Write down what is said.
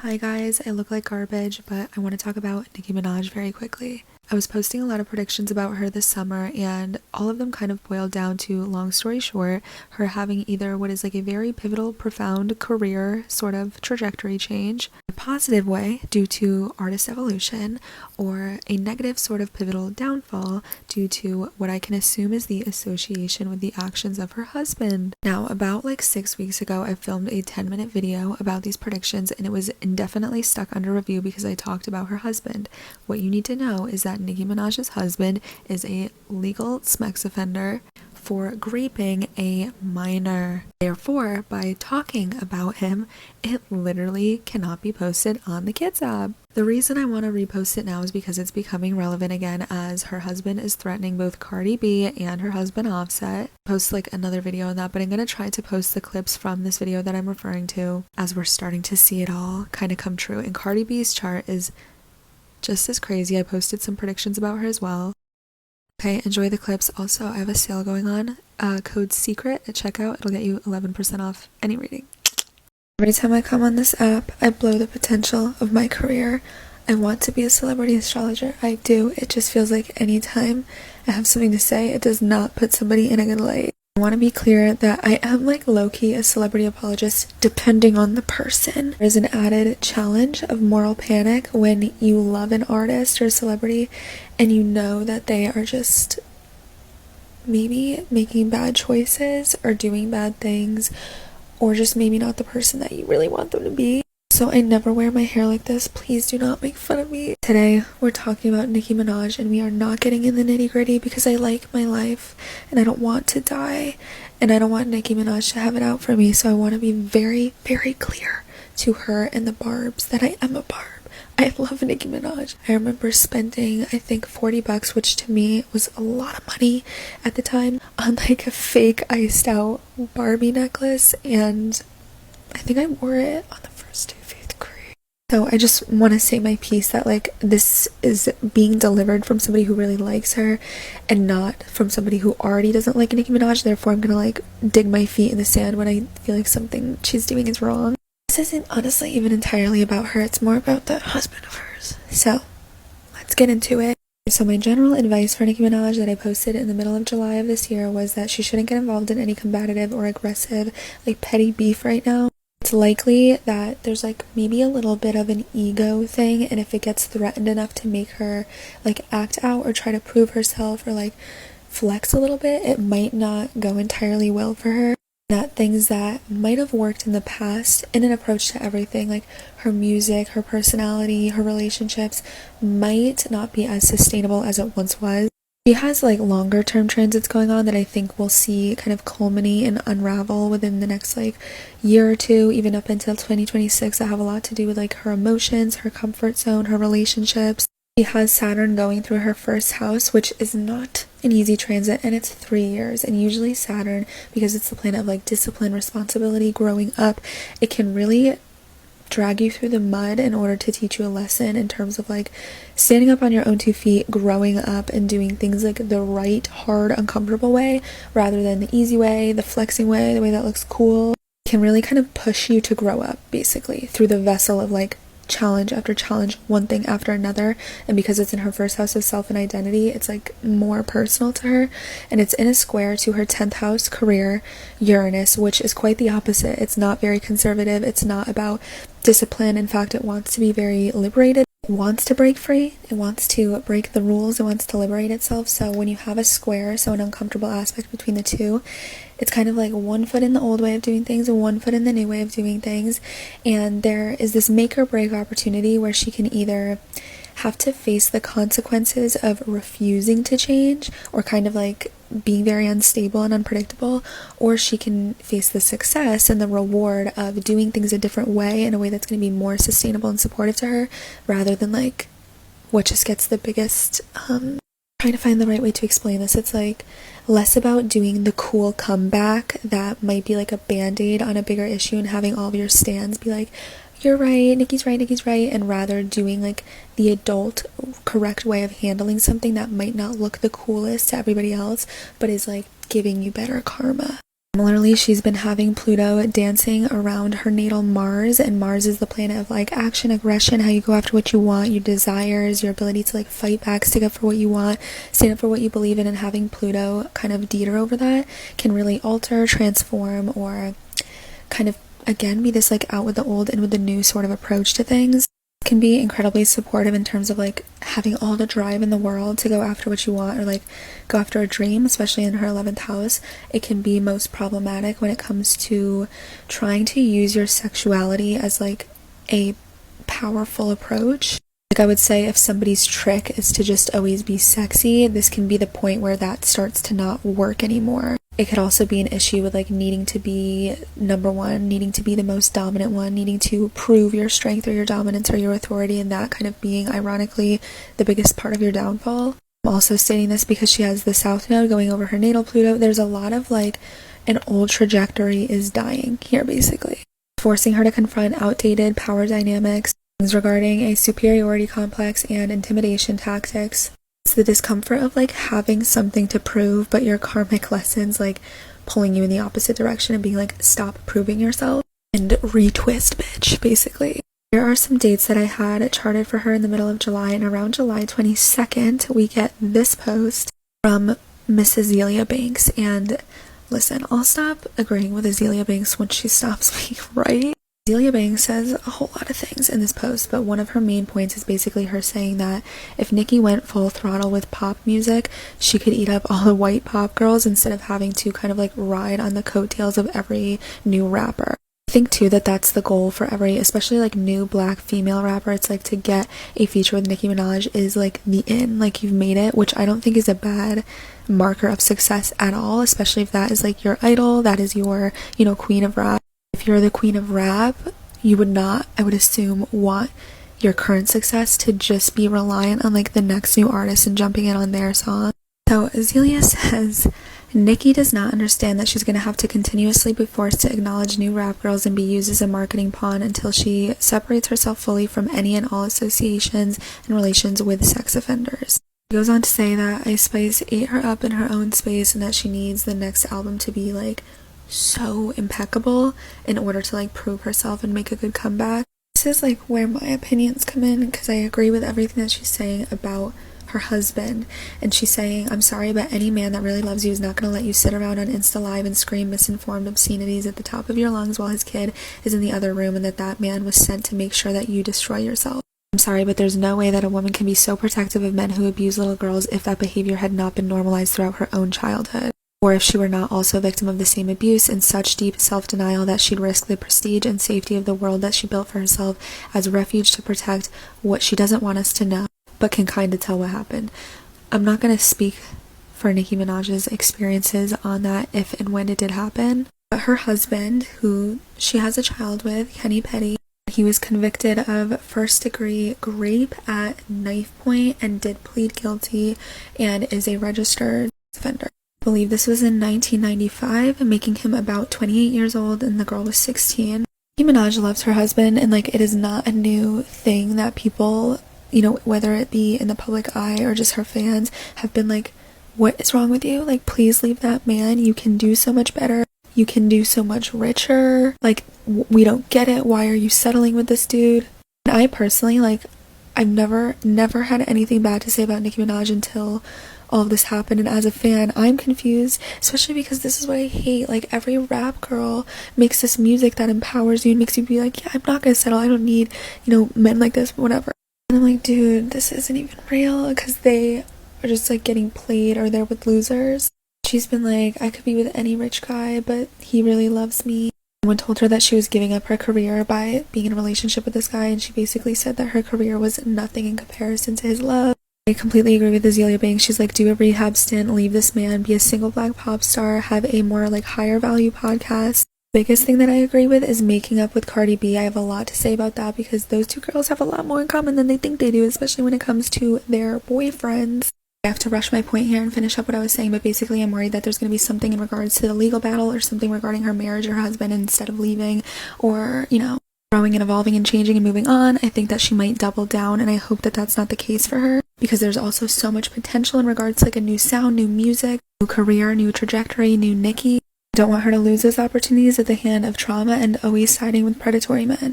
Hi guys, I look like garbage, but I want to talk about Nicki Minaj very quickly. I was posting a lot of predictions about her this summer, and all of them kind of boiled down to, long story short, her having either what is like a very pivotal, profound career sort of trajectory change, a positive way due to artist evolution, or a negative sort of pivotal downfall due to what I can assume is the association with the actions of her husband. Now, about like 6 weeks ago, I filmed a 10-minute video about these predictions, and it was indefinitely stuck under review because I talked about her husband. What you need to know is that Nicki Minaj's husband is a legal sex offender for raping a minor. Therefore, by talking about him, it literally cannot be posted on the Kids app. The reason I want to repost it now is because it's becoming relevant again, as her husband is threatening both Cardi B and her husband Offset. Post like another video on that, but I'm going to try to post the clips from this video that I'm referring to, as we're starting to see it all kind of come true. And Cardi B's chart is just as crazy. I posted some predictions about her as well. Okay, enjoy the clips. Also, I have a sale going on. Code SECRET at checkout. It'll get you 11% off any reading. Every time I come on this app, I blow the potential of my career. I want to be a celebrity astrologer. I do. It just feels like anytime I have something to say, it does not put somebody in a good light. I want to be clear that I am like low-key a celebrity apologist depending on the person. There's an added challenge of moral panic when you love an artist or a celebrity and you know that they are just maybe making bad choices or doing bad things, or just maybe not the person that you really want them to be. So I never wear my hair like this. Please do not make fun of me. Today, we're talking about Nicki Minaj, and we are not getting in the nitty-gritty because I like my life and I don't want to die, and I don't want Nicki Minaj to have it out for me. So I want to be very, very clear to her and the Barbs that I am a Barb. I love Nicki Minaj. I remember spending, I think, $40, which to me was a lot of money at the time, on like a fake iced out Barbie necklace, and I think I wore it on the first day of 5th grade. So I just want to say my piece that like this is being delivered from somebody who really likes her and not from somebody who already doesn't like Nicki Minaj. Therefore, I'm gonna like dig my feet in the sand when I feel like something she's doing is wrong. This isn't honestly even entirely about her. It's more about the husband of hers. So let's get into it. So my general advice for Nicki Minaj that I posted in the middle of July of this year was that she shouldn't get involved in any combative or aggressive, like petty beef right now. It's likely that there's like maybe a little bit of an ego thing, and if it gets threatened enough to make her like act out or try to prove herself or like flex a little bit, it might not go entirely well for her. That things that might have worked in the past in an approach to everything, like her music, her personality, her relationships, might not be as sustainable as it once was. She has like longer term transits going on that I think we'll see kind of culminate and unravel within the next like year or two, even up until 2026, that have a lot to do with like her emotions, her comfort zone, her relationships. She has Saturn going through her first house, which is not an easy transit, and it's 3 years. And usually Saturn, because it's the planet of like discipline, responsibility, growing up, it can really drag you through the mud in order to teach you a lesson in terms of like standing up on your own 2 feet, growing up, and doing things like the right, hard, uncomfortable way rather than the easy way, the flexing way, the way that looks cool. It can really kind of push you to grow up, basically, through the vessel of like challenge after challenge, one thing after another. And because it's in her first house of self and identity, it's like more personal to her, and it's in a square to her 10th house, career, Uranus, which is quite the opposite. It's not very conservative. It's not about discipline. In fact, it wants to be very liberated. It wants to break free. It wants to break the rules. It wants to liberate itself. So when you have a square, so an uncomfortable aspect between the two, it's kind of like 1 foot in the old way of doing things and 1 foot in the new way of doing things. And there is this make or break opportunity where she can either have to face the consequences of refusing to change, or kind of like being very unstable and unpredictable, or she can face the success and the reward of doing things a different way, in a way that's going to be more sustainable and supportive to her, rather than like what just gets the biggest trying to find the right way to explain this. It's like less about doing the cool comeback that might be like a band-aid on a bigger issue and having all of your stands be like, you're right, Nicki's right, and rather doing like the adult correct way of handling something that might not look the coolest to everybody else, but is like giving you better karma. Similarly, she's been having Pluto dancing around her natal Mars, and Mars is the planet of like action, aggression, how you go after what you want, your desires, your ability to like fight back, stick up for what you want, stand up for what you believe in, and having Pluto kind of deter over that can really alter, transform, or kind of again be this like out with the old in with the new sort of approach to things. Can be incredibly supportive in terms of like having all the drive in the world to go after what you want or like go after a dream, especially in her 11th house. It can be most problematic when it comes to trying to use your sexuality as like a powerful approach. Like I would say if somebody's trick is to just always be sexy, this can be the point where that starts to not work anymore. It could also be an issue with like needing to be number one, needing to be the most dominant one, needing to prove your strength or your dominance or your authority, and that kind of being ironically the biggest part of your downfall. I'm also stating this because she has the South Node going over her natal Pluto. There's a lot of like an old trajectory is dying here basically, forcing her to confront outdated power dynamics, things regarding a superiority complex and intimidation tactics. It's the discomfort of like having something to prove, but your karmic lessons like pulling you in the opposite direction and being like, stop proving yourself and retwist, bitch, basically. There are some dates that I had charted for her in the middle of July, and around July 22nd, we get this post from Miss Azealia Banks. And listen, I'll stop agreeing with Azealia Banks when she stops being right. Azealia Banks says a whole lot of things in this post, but one of her main points is basically her saying that if Nicki went full throttle with pop music, she could eat up all the white pop girls instead of having to kind of like ride on the coattails of every new rapper. I think too that that's the goal for every, especially like new black female rapper. It's like to get a feature with Nicki Minaj is like the in, like you've made it, which I don't think is a bad marker of success at all, especially if that is like your idol, that is your, you know, queen of rap. If you're the queen of rap, you would not, I would assume, want your current success to just be reliant on like the next new artist and jumping in on their song. So Azealia says Nicki does not understand that she's going to have to continuously be forced to acknowledge new rap girls and be used as a marketing pawn until she separates herself fully from any and all associations and relations with sex offenders. She goes on to say that Ice Spice ate her up in her own space and that she needs the next album to be like so impeccable in order to like prove herself and make a good comeback. This is like where my opinions come in, because I agree with everything that she's saying about her husband, and she's saying, I'm sorry, but any man that really loves you is not going to let you sit around on Insta Live and scream misinformed obscenities at the top of your lungs while his kid is in the other room, and that man was sent to make sure that you destroy yourself. I'm sorry, but there's no way that a woman can be so protective of men who abuse little girls if that behavior had not been normalized throughout her own childhood, or if she were not also a victim of the same abuse in such deep self-denial that she'd risk the prestige and safety of the world that she built for herself as refuge to protect what she doesn't want us to know, but can kind of tell what happened. I'm not going to speak for Nicki Minaj's experiences on that if and when it did happen, but her husband, who she has a child with, Kenny Petty, he was convicted of first-degree rape at knife point and did plead guilty and is a registered offender. I believe this was in 1995, making him about 28 years old, and the girl was 16. Nicki Minaj loves her husband, and like it is not a new thing that people, you know, whether it be in the public eye or just her fans, have been like, what is wrong with you? Like, please leave that man. You can do so much better. You can do so much richer. Like, we don't get it. Why are you settling with this dude? And I personally, like, I've never had anything bad to say about Nicki Minaj until all of this happened, and as a fan, I'm confused, especially because this is what I hate. Like, every rap girl makes this music that empowers you and makes you be like, yeah, I'm not gonna settle. I don't need, you know, men like this, whatever. And I'm like, dude, this isn't even real, because they are just like getting played or they're with losers. She's been like, I could be with any rich guy, but he really loves me. Someone told her that she was giving up her career by being in a relationship with this guy, and she basically said that her career was nothing in comparison to his love. I completely agree with Azealia Banks. She's like, do a rehab stint, leave this man, be a single black pop star, have a more like higher value podcast. Biggest thing that I agree with is making up with Cardi B. I have a lot to say about that because those two girls have a lot more in common than they think they do, especially when it comes to their boyfriends. I have to rush my point here and finish up what I was saying, but basically I'm worried that there's going to be something in regards to the legal battle or something regarding her marriage or her husband, instead of leaving or, you know, growing and evolving and changing and moving on. I think that she might double down, and I hope that that's not the case for her, because there's also so much potential in regards to like a new sound, new music, new career, new trajectory, new Nicki. Don't want her to lose those opportunities at the hand of trauma and always siding with predatory men.